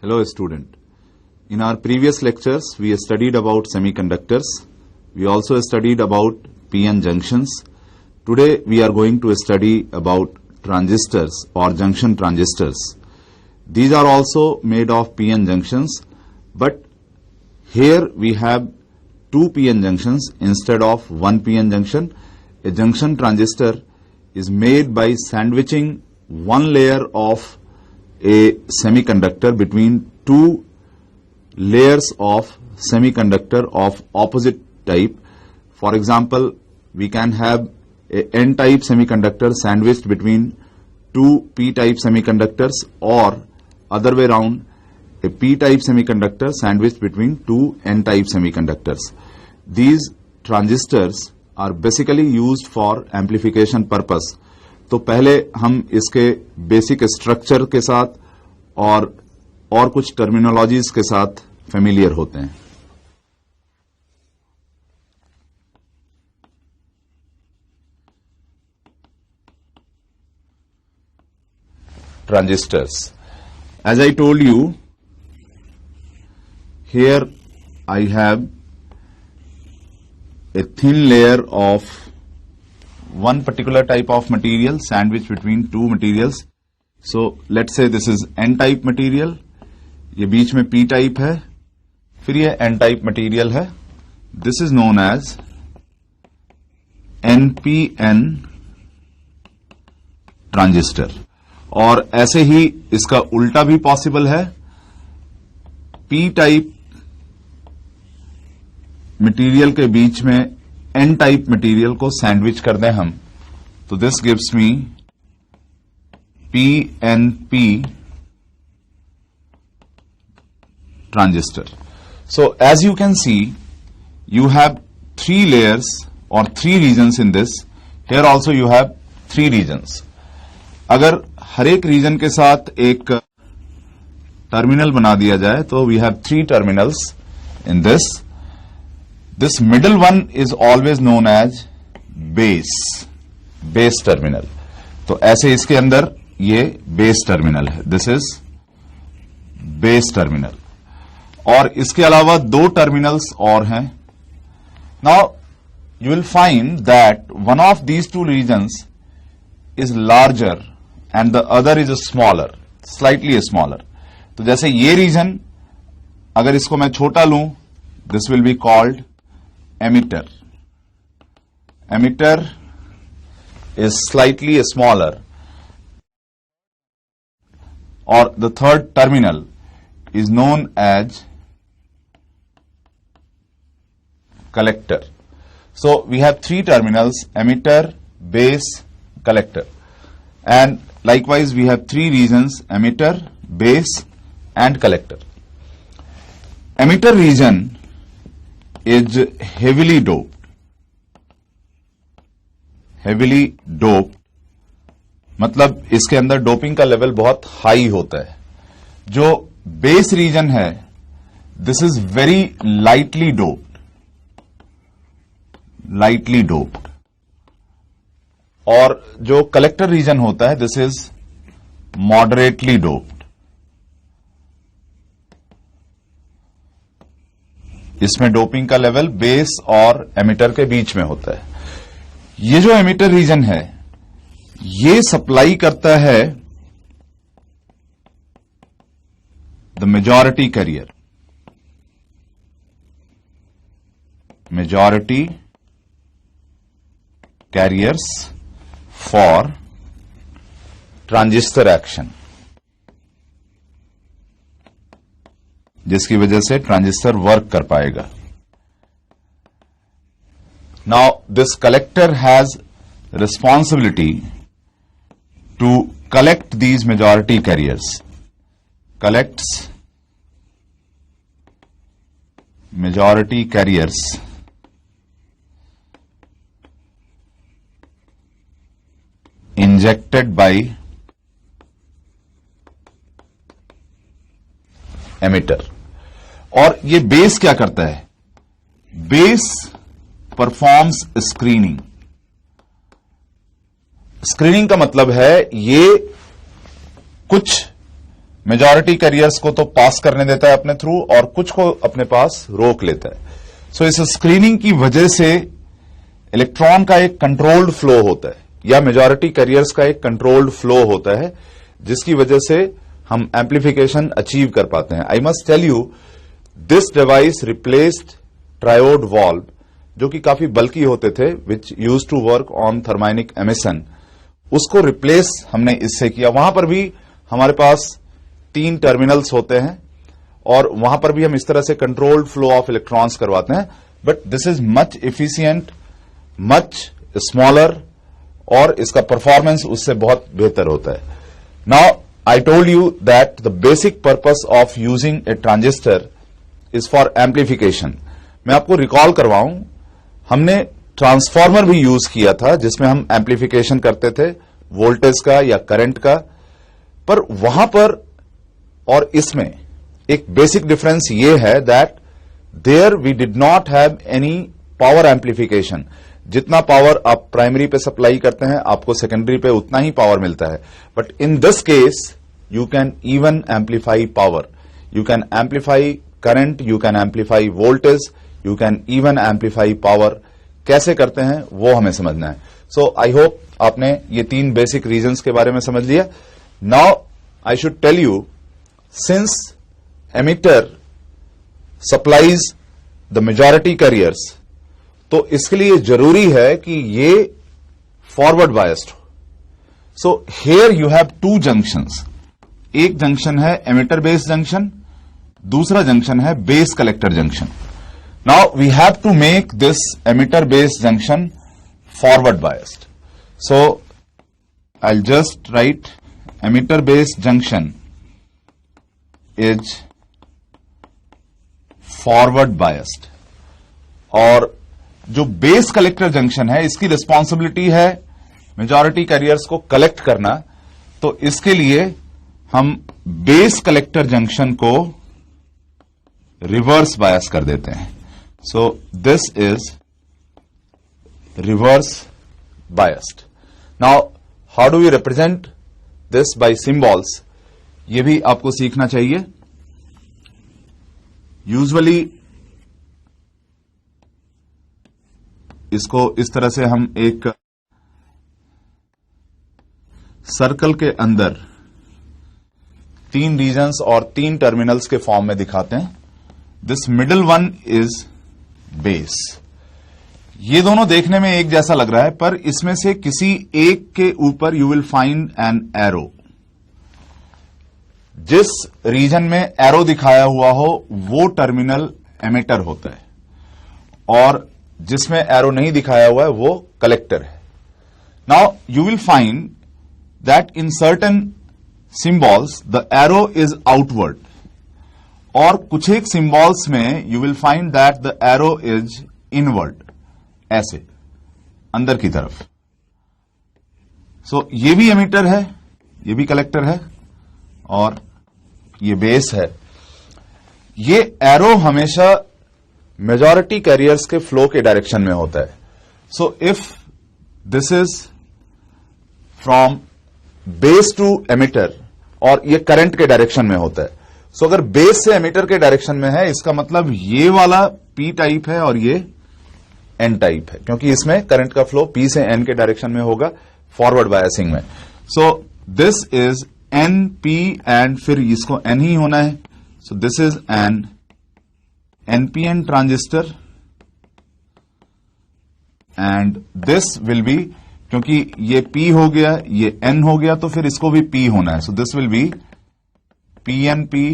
Hello student. In our previous lectures, we studied about semiconductors. We also studied about p-n junctions. Today we are going to study about transistors or junction transistors. These are also made of p-n junctions, but here we have two p-n junctions instead of one p-n junction. A junction transistor is made by sandwiching one layer of a semiconductor between two layers of semiconductor of opposite type. For example, we can have a n-type semiconductor sandwiched between two p-type semiconductors, or other way around, a p-type semiconductor sandwiched between two n-type semiconductors. These transistors are basically used for amplification purpose. तो पहले हम इसके basic structure के साथ और कुछ terminologies के साथ फेमिलियर होते हैं. Transistors. As I told you, here I have a thin layer of one particular type of material sandwiched between two materials. So let's say this is n-type material, ये बीच में p-type है, फिर ये n-type material है. This is known as NPN transistor. और ऐसे ही इसका उल्टा भी पॉसिबल है. p-type मटेरियल के बीच में n-type मटेरियल को सैंडविच कर दें हम, तो this gives me PNP transistor. So as you can see, you have three layers or three regions in this. Here also you have three regions. अगर हर एक रीजन के साथ एक टर्मिनल बना दिया जाए तो we have three terminals in this. This middle one is always known as base terminal. तो ऐसे इसके अंदर ये बेस टर्मिनल है. This is base terminal. और इसके अलावा दो टर्मिनल्स और हैं. Now you will find that one of these two reasons is larger and the other is smaller, slightly smaller. तो जैसे ये रीजन, अगर इसको मैं छोटा लूं, this will be called emitter. Emitter is slightly smaller. Or the third terminal is known as collector. So we have three terminals: emitter, base, collector. And likewise we have three regions: emitter, base and collector. Emitter region is heavily doped. Heavily doped मतलब इसके अंदर doping का level बहुत high होता है. जो base reason है, this is very lightly doped. और जो कलेक्टर रीजन होता है, दिस इज मॉडरेटली डोप्ड. इसमें डोपिंग का लेवल बेस और एमिटर के बीच में होता है. ये जो एमिटर रीजन है, ये सप्लाई करता है the majority carrier. Majority carriers for transistor action, जिसकी वजह से ट्रांजिस्टर वर्क कर पाएगा. Now this collector has responsibility to collect these majority carriers. Collects majority carriers injected by emitter. और ये बेस क्या करता है? Base performs screening. स्क्रीनिंग का मतलब है ये कुछ मेजॉरिटी कैरियर्स को तो पास करने देता है अपने थ्रू और कुछ को अपने पास रोक लेता है। सो इस स्क्रीनिंग की वजह से इलेक्ट्रॉन का एक कंट्रोल्ड फ्लो होता है या मेजॉरिटी कैरियर्स का एक कंट्रोल्ड फ्लो होता है, जिसकी वजह से हम एम्प्लीफिकेशन अचीव कर पाते हैं। I must tell you this device replaced triode valve, जो कि काफी बल्कि होते थे, which use to work on thermionic emission, उसको रिप्लेस हमने इससे किया। वहां पर भी हमारे पास 3 टर्मिनल्स होते हैं और वहां पर भी हम इस तरह से कंट्रोल्ड फ्लो ऑफ इलेक्ट्रॉन्स करवाते हैं, but this is much efficient, much smaller और इसका परफॉर्मेंस उससे बहुत बेहतर होता है। Now I told you that the basic purpose of using A transistor is for amplification. मैं आपको रिकॉल करवाऊं, हमने ट्रांसफॉर्मर भी यूज किया था जिसमें हम एम्प्लीफिकेशन करते थे वोल्टेज का या करंट का, पर वहां पर और इसमें एक बेसिक डिफरेंस ये है that there we did not have any power amplification. जितना पावर आप प्राइमरी पे सप्लाई करते हैं आपको सेकेंडरी पे उतना ही पावर मिलता है, but in this case you can even amplify power, you can amplify current, you can amplify voltage, you can even amplify power. कैसे करते हैं वो हमें समझना है। सो आई होप आपने ये 3 बेसिक रीजंस के बारे में समझ लिया। Now I should tell you, since emitter supplies the majority carriers, तो इसके लिए जरूरी है कि ये फॉरवर्ड बायस्ड हो। So here you have 2 junctions. एक जंक्शन है एमिटर बेस जंक्शन, दूसरा जंक्शन है base collector junction. Now we have to make this emitter base junction forward biased. So I just write emitter base junction is forward biased, और जो base collector junction है इसकी responsibility है majority carriers को collect करना, तो इसके लिए हम बेस कलेक्टर जंक्शन को रिवर्स बायस कर देते हैं। So this is reverse biased. Now how do we represent this by symbols, ये भी आपको सीखना चाहिए। यूजुअली इसको इस तरह से हम एक सर्कल के अंदर 3 रीजन्स और 3 टर्मिनल्स के फॉर्म में दिखाते हैं। This middle one is base. ये दोनों देखने में एक जैसा लग रहा है, पर इसमें से किसी एक के ऊपर you will find an arrow. जिस रीजन में एरो दिखाया हुआ हो वो टर्मिनल एमिटर होता है, और जिसमें एरो नहीं दिखाया हुआ है वो कलेक्टर है। Now you will find that in certain symbols the arrow is outward, और कुछ एक सिंबल्स में you will find that the arrow is inward, ऐसे अंदर की तरफ। सो ये भी एमिटर है, ये भी कलेक्टर है, और ये बेस है। ये एरो हमेशा मेजॉरिटी कैरियर्स के फ्लो के डायरेक्शन में होता है। So if this is from base to emitter, और ये करंट के डायरेक्शन में होता है। सो अगर बेस से एमिटर के डायरेक्शन में है, इसका मतलब ये वाला पी टाइप है और ये एन टाइप है, क्योंकि इसमें करंट का फ्लो पी से एन के डायरेक्शन में होगा फॉरवर्ड बायसिंग में। सो this is an P and फिर इसको एन ही होना है। So this is an NPN transistor, and this will B, क्योंकि ये P हो गया ये N हो गया, तो फिर इसको भी P होना है। So this will be PNP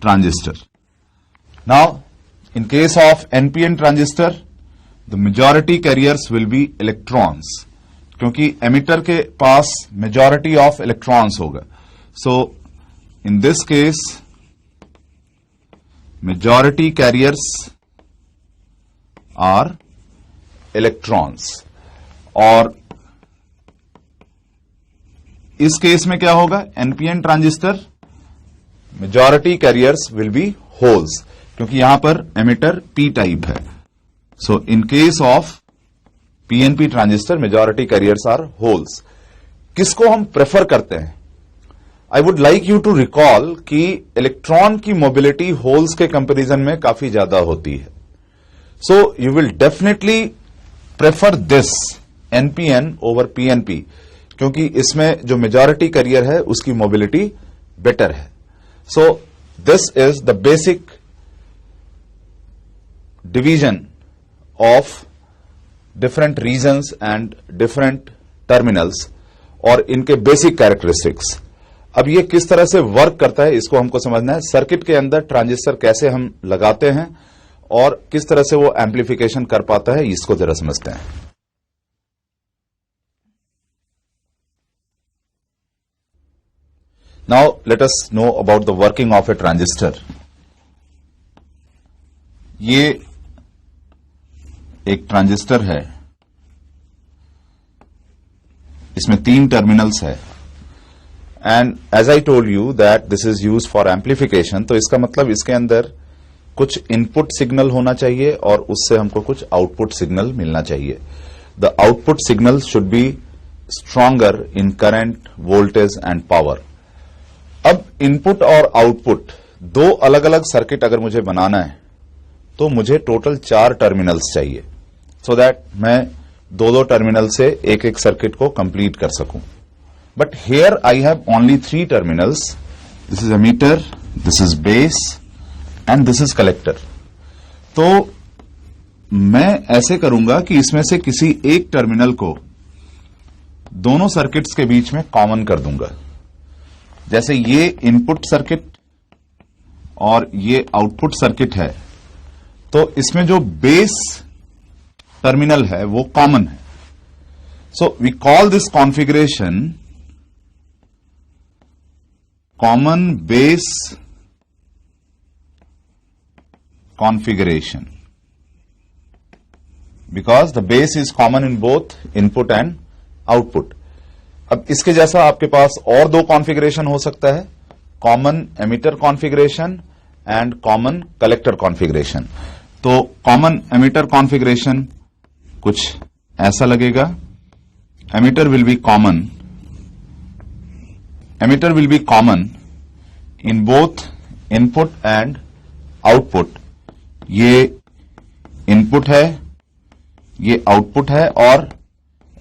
transistor. Now in case of NPN transistor the majority carriers will be electrons, क्योंकि एमिटर के पास मेजॉरिटी ऑफ इलेक्ट्रॉन्स होगा। So in this case majority carriers are electrons, और इस केस में क्या होगा, NPN transistor majority carriers will be holes, क्योंकि यहां पर एमिटर पी टाइप है। So in case of PNP transistor majority carriers are holes. किसको हम प्रेफर करते हैं, I would like you to recall कि इलेक्ट्रॉन की मोबिलिटी होल्स के कंपैरिजन में काफी ज्यादा होती है. So you will definitely prefer this NPN over PNP, क्योंकि इसमें जो मेजॉरिटी कैरियर है उसकी मोबिलिटी बेटर है. So this is the basic division of different regions and different terminals और इनके बेसिक कैरेक्टरिस्टिक्स. अब ये किस तरह से वर्क करता है इसको हमको समझना है. सर्किट के अंदर ट्रांजिस्टर कैसे हम लगाते हैं और किस तरह से वो एम्प्लीफिकेशन कर पाता है, इसको जरा समझते हैं. Now let us know about the working of a transistor. ये एक ट्रांजिस्टर है, इसमें 3 टर्मिनल्स है and as I told you that this is use for amplification. तो इसका मतलब इसके अंदर कुछ इनपुट सिग्नल होना चाहिए और उससे हमको कुछ आउटपुट सिग्नल मिलना चाहिए. The output signal should be stronger in current, voltage and power. अब इनपुट और आउटपुट 2 अलग अलग सर्किट अगर मुझे बनाना है तो मुझे टोटल 4 टर्मिनल्स चाहिए, सो दैट मैं 2 टर्मिनल से एक सर्किट को कंप्लीट कर सकूं. But here I have only 3 terminals. This is emitter, this is base and this is collector. तो मैं ऐसे करूंगा कि इसमें से किसी एक टर्मिनल को दोनों सर्किट्स के बीच में कॉमन कर दूंगा. जैसे ये इनपुट सर्किट और ये आउटपुट सर्किट है, तो इसमें जो बेस टर्मिनल है वो कॉमन है. So we call this configuration common base configuration because the base is common in both input and output. अब इसके जैसा आपके पास और 2 कॉन्फ़िगरेशन हो सकता है, common emitter configuration and common collector configuration. तो कॉमन एमिटर कॉन्फ़िगरेशन कुछ ऐसा लगेगा. Emitter will be common in both input and output. ये इनपुट है, ये आउटपुट है और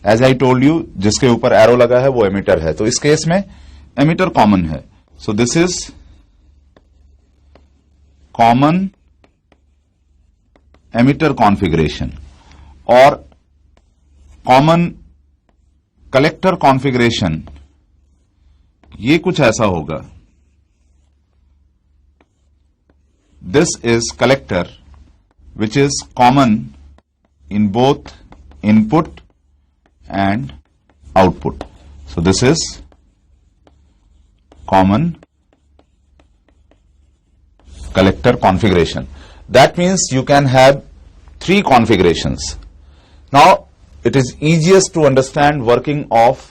एज आई टोल्ड यू जिसके ऊपर एरो लगा है वो एमिटर है. तो इस केस में एमिटर कॉमन है. So this is common emitter configuration. और कॉमन कलेक्टर कॉन्फ़िगरेशन ये कुछ ऐसा होगा. This is collector which is common in both input and output. So this is common collector configuration. That means you can have 3 configurations. Now it is easiest to understand working of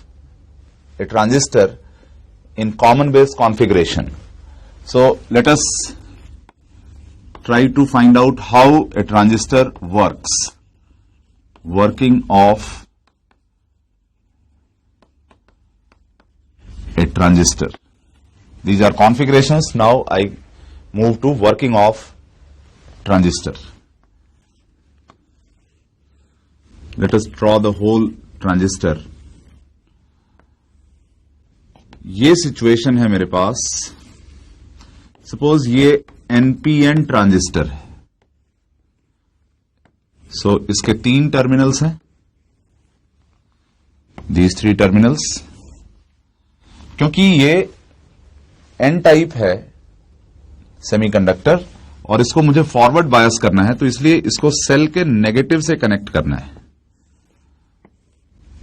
a transistor in common base configuration. So let us try to find out how a transistor works. Working of a transistor. These are configurations. Now I move to working of transistor. Let us draw the whole transistor. ये situation है मेरे पास. Suppose ये NPN transistor है. सो इसके 3 terminals हैं. These 3 terminals. क्योंकि ये N type है सेमीकंडक्टर और इसको मुझे फॉरवर्ड बायस करना है, तो इसलिए इसको सेल के नेगेटिव से कनेक्ट करना है.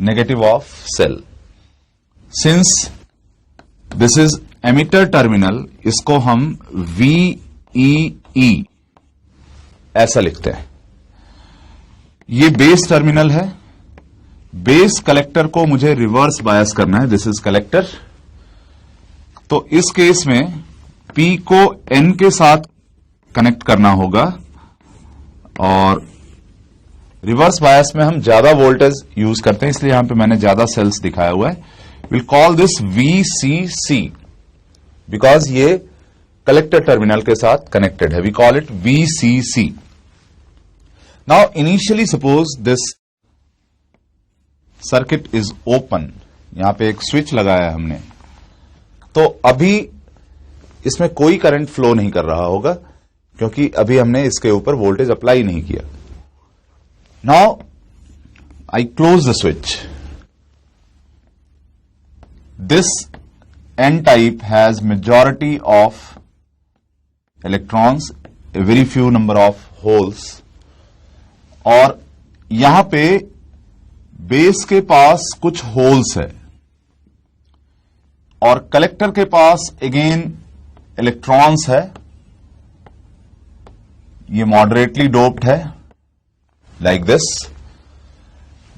Negative of cell. Since this is emitter terminal, इसको हम VEE ऐसा लिखते हैं. ये बेस टर्मिनल है. बेस कलेक्टर को मुझे रिवर्स बायस करना है. This is collector. तो इस केस में P को N के साथ कनेक्ट करना होगा और रिवर्स बायस में हम ज्यादा वोल्टेज यूज करते हैं, इसलिए यहां पे मैंने ज्यादा सेल्स दिखाया हुआ है. Will call this VCC. Because ये कलेक्टर टर्मिनल के साथ कनेक्टेड है. We call it VCC. Now initially suppose this circuit is open. यहां पे एक स्विच लगाया है हमने, तो अभी इसमें कोई करंट फ्लो नहीं कर रहा होगा क्योंकि अभी हमने इसके ऊपर वोल्टेज अप्लाई नहीं किया. Now I close the switch. This N type has majority of electrons, a very few number of holes, और यहां पे बेस के पास कुछ होल्स है और कलेक्टर के पास अगेन इलेक्ट्रॉन्स है. ये मॉडरेटली डोप्ड है लाइक दिस.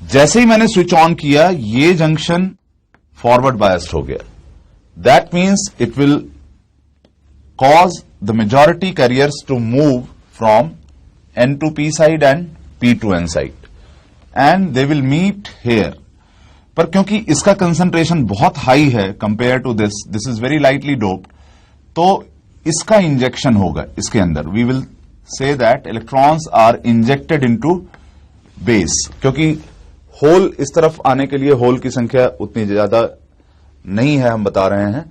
जैसे ही मैंने स्विच ऑन किया ये जंक्शन फॉरवर्ड बायस्ड हो गया. That means it will cause the majority carriers to move from N to P side and P to N side and they will meet here. पर क्योंकि इसका concentration बहुत high है compare to this is very lightly doped, तो इसका injection होगा इसके अंदर. We will say that electrons are injected into base. क्योंकि होल इस तरफ आने के लिए होल की संख्या उतनी ज्यादा नहीं है, हम बता रहे हैं,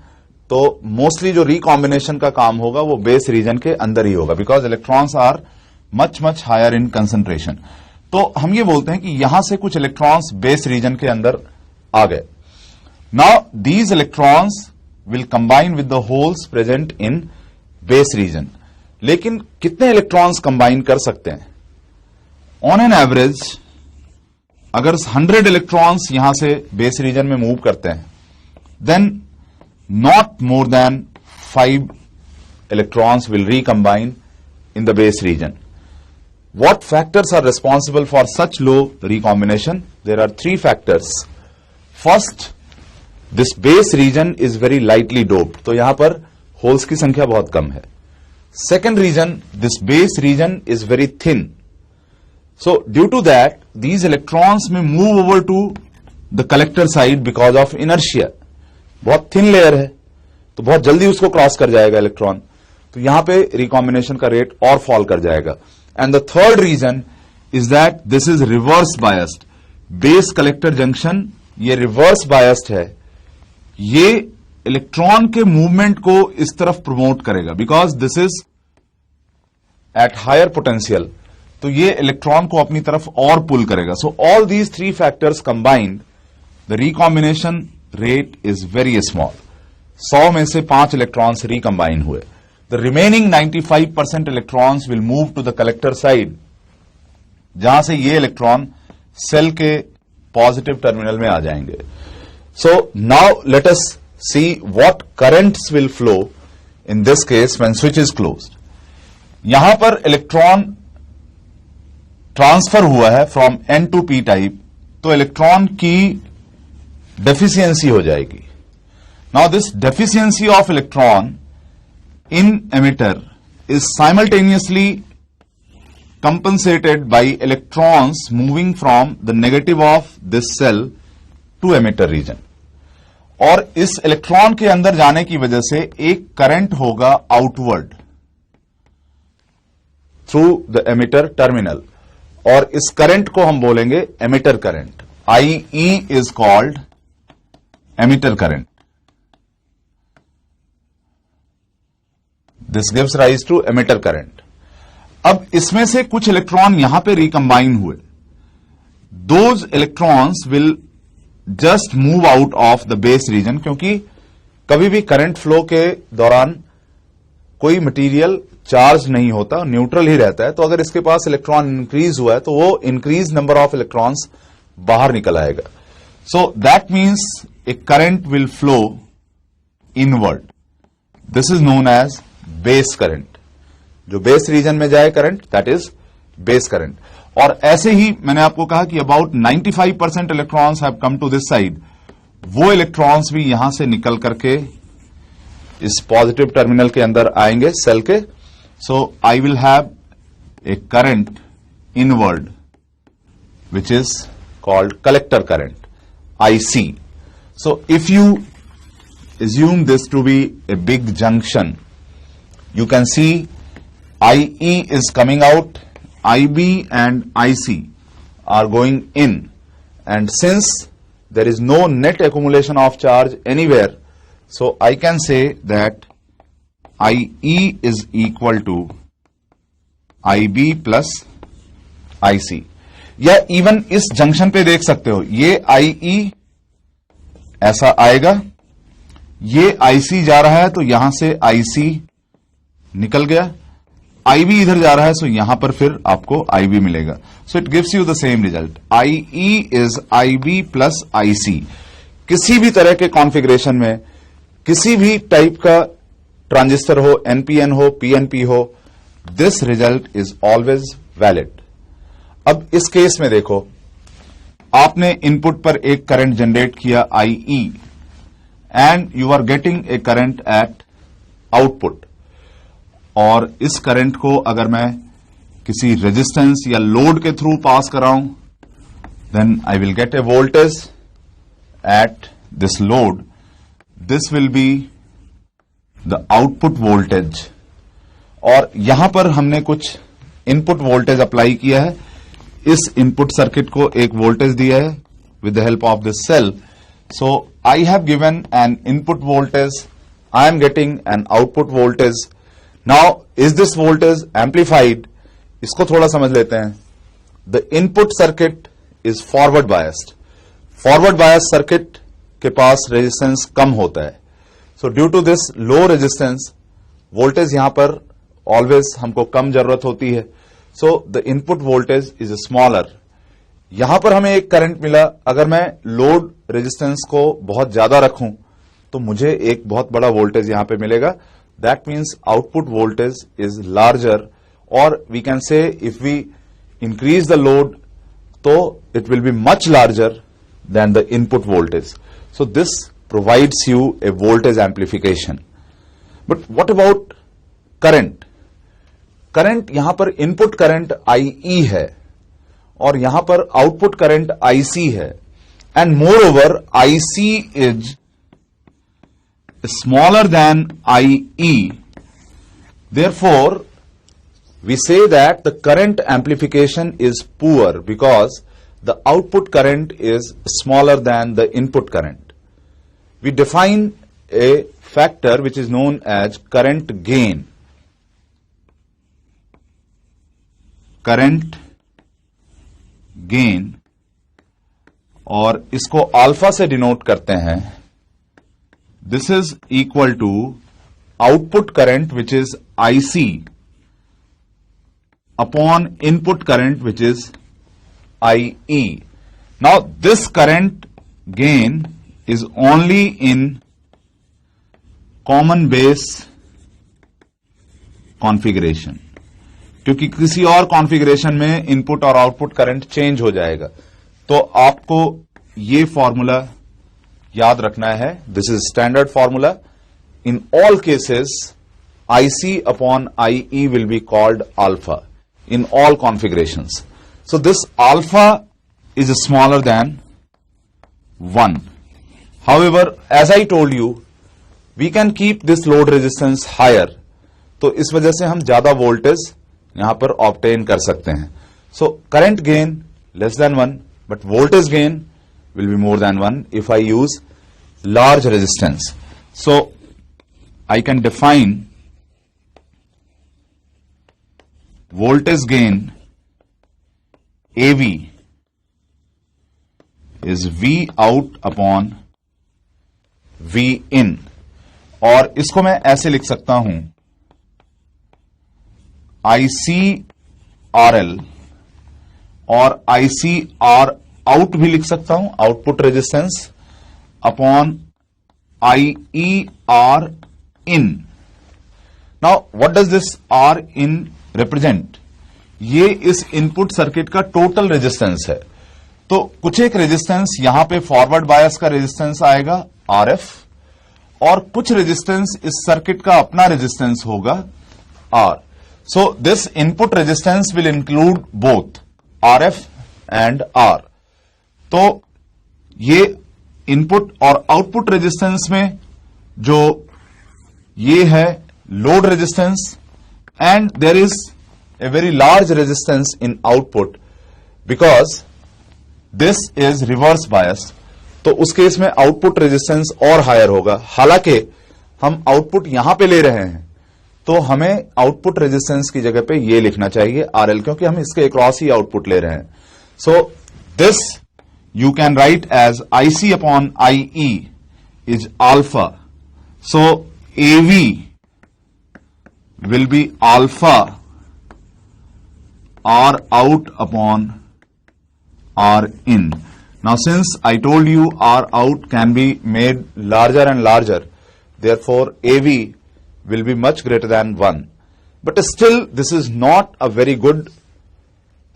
तो मोस्टली जो रिकॉम्बिनेशन का काम होगा वो बेस रीजन के अंदर ही होगा because electrons are much much higher in concentration. तो हम ये बोलते हैं कि यहां से कुछ इलेक्ट्रॉन्स बेस रीजन के अंदर आ गए. Now these electrons will combine with the holes present in base reason. लेकिन कितने इलेक्ट्रॉन्स कंबाइन कर सकते हैं? ऑन एन एवरेज अगर 100 इलेक्ट्रॉन्स यहां से बेस रीजन में मूव करते हैं, then not more than 5 electrons will recombine in the base region. What factors are responsible for such low recombination? There are 3 factors. First, this base region is very lightly doped. तो यहां पर holes की संख्या बहुत कम है. Second reason, this base region is very thin. So due to that, these electrons may move over to the collector side because of inertia. बहुत thin layer है तो बहुत जल्दी उसको क्रॉस कर जाएगा इलेक्ट्रॉन, तो यहां पे रिकॉम्बिनेशन का रेट और फॉल कर जाएगा. And the third region is that this is reverse biased. Base collector junction ये रिवर्स बायस्ड है. ये इलेक्ट्रॉन के मूवमेंट को इस तरफ प्रमोट करेगा because this is at higher potential, तो ये इलेक्ट्रॉन को अपनी तरफ और पुल करेगा. So all these 3 factors combined the recombination rate is very small. 100 में से 5 इलेक्ट्रॉन्स रिकंबाइन हुए. The remaining 95% electrons will move to the collector side, जहां से ये इलेक्ट्रॉन सेल के पॉजिटिव टर्मिनल में आ जाएंगे. So now let us see what currents will flow in this case when switch is closed. यहां पर इलेक्ट्रॉन ट्रांसफर हुआ है from N to P type, तो इलेक्ट्रॉन की डेफिशिएंसी हो जाएगी. Now this deficiency of electron in emitter is simultaneously compensated by electrons moving from the negative of this cell to emitter region. और इस electron के अंदर जाने की वजह से एक करंट होगा outward through the emitter terminal, और इस करंट को हम बोलेंगे emitter current. IE is called emitter current. This gives rise to emitter current. अब इसमें से कुछ इलेक्ट्रॉन यहां पे रिकंबाइन हुए. Those electrons will just move out of the base region, क्योंकि कभी भी करंट फ्लो के दौरान कोई मटेरियल चार्ज नहीं होता, न्यूट्रल ही रहता है. तो अगर इसके पास इलेक्ट्रॉन इंक्रीज हुआ है तो वो इंक्रीज नंबर ऑफ इलेक्ट्रॉन्स बाहर निकल आएगा. So that means a current will flow inward. This is known as base current. जो बेस रीजन में जाए current, that is base current. और ऐसे ही मैंने आपको कहा कि about 95% electrons have come to this side. वो इलेक्ट्रॉन्स भी यहां से निकल करके इस पॉजिटिव टर्मिनल के अंदर आएंगे सेल के. So I will have a current inward which is called collector current, IC. So if you assume this to be a big junction. You can see IE is coming out, IB and IC are going in, and since there is no net accumulation of charge anywhere, so I can say that IE is equal to IB plus IC. या even इस junction पे देख सकते हो, ये IE ऐसा आएगा, ये IC जा रहा है तो यहां से IC निकल गया, IB इधर जा रहा है, सो यहां पर फिर आपको IB मिलेगा. So it gives you the same result. IE is IB plus IC. किसी भी तरह के कॉन्फ़िगरेशन में किसी भी टाइप का ट्रांजिस्टर हो, NPN हो, PNP हो, this result is always valid. अब इस केस में देखो, आपने इनपुट पर एक करंट जनरेट किया IE and you are getting a current at output, और इस करंट को अगर मैं किसी रेजिस्टेंस या लोड के थ्रू पास कराऊं, then I will get a voltage at this load. This will be the output voltage, और यहां पर हमने कुछ इनपुट वोल्टेज अप्लाई किया है. इस इनपुट सर्किट को एक वोल्टेज दिया है with the help of this cell. So I have given an input voltage, I am getting an output voltage. Now is this voltage amplified? इसको थोड़ा समझ लेते हैं. The input circuit is forward biased. Forward biased circuit के पास resistance कम होता है. So due to this low resistance, voltage यहां पर ऑलवेज हमको कम जरूरत होती है. So the input voltage is smaller. यहां पर हमें एक करंट मिला, अगर मैं लोड रेजिस्टेंस को बहुत ज्यादा रखूं तो मुझे एक बहुत बड़ा वोल्टेज यहां पे मिलेगा. That means output voltage is larger, और we can say if we increase the load तो it will be much larger than the input voltage. So this provides you a voltage amplification. But what about current? Current यहां पर input current IE है और यहां पर output current IC है, and moreover IC is smaller than IE. Therefore we say that the current amplification is poor because the output current is smaller than the input current. We define a factor which is known as current gain. Current gain, और इसको alpha से denote करते हैं. This is equal to output current which is IC upon input current which is IE. Now this current gain is only in common base configuration, क्योंकि किसी और configuration में input और आउटपुट करंट चेंज हो जाएगा. तो आपको ये फॉर्मूला याद रखना है. This is standard formula. In all cases IC upon IE will be called alpha in all configurations. So this alpha is smaller than 1. However, as I told you, we can keep this load resistance higher. तो इस वजह से हम ज्यादा voltage यहां पर obtain कर सकते हैं. So current gain less than 1, but voltage gain will be more than 1 if I use large resistance. So I can define voltage gain AV is V out upon V in, और इसको मैं ऐसे लिख सकता हूं ICRL, और ICR out भी लिख सकता हूं, output resistance, upon IER in. Now what does this R in represent? ये इस इनपुट सर्किट का टोटल रेजिस्टेंस है. तो कुछ एक रेजिस्टेंस यहां पे फॉरवर्ड बायस का रेजिस्टेंस आएगा RF, और कुछ रेजिस्टेंस इस सर्किट का अपना रेजिस्टेंस होगा R. So this input resistance will include both RF and R. तो ये इनपुट और आउटपुट रेजिस्टेंस में जो ये है load resistance and there is a very large resistance in output because this is reverse bias, तो उस केस में आउटपुट रेजिस्टेंस और हायर होगा। हालांकि हम आउटपुट यहां पे ले रहे हैं तो हमें आउटपुट रेजिस्टेंस की जगह पे ये लिखना चाहिए आरएल, क्योंकि हम इसके अक्रॉस ही आउटपुट ले रहे हैं। So this you can write as IC upon IE is alpha. So AV will be alpha R out upon R in. Now since I told you R out can be made larger and larger, therefore AV will be much greater than 1. But still this is not a very good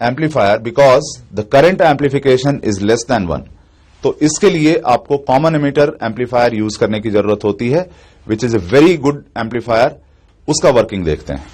amplifier because the current amplification is less than 1। तो इसके लिए आपको common emitter amplifier use करने की जरूरत होती है, which is a very good amplifier. उसका वर्किंग देखते हैं।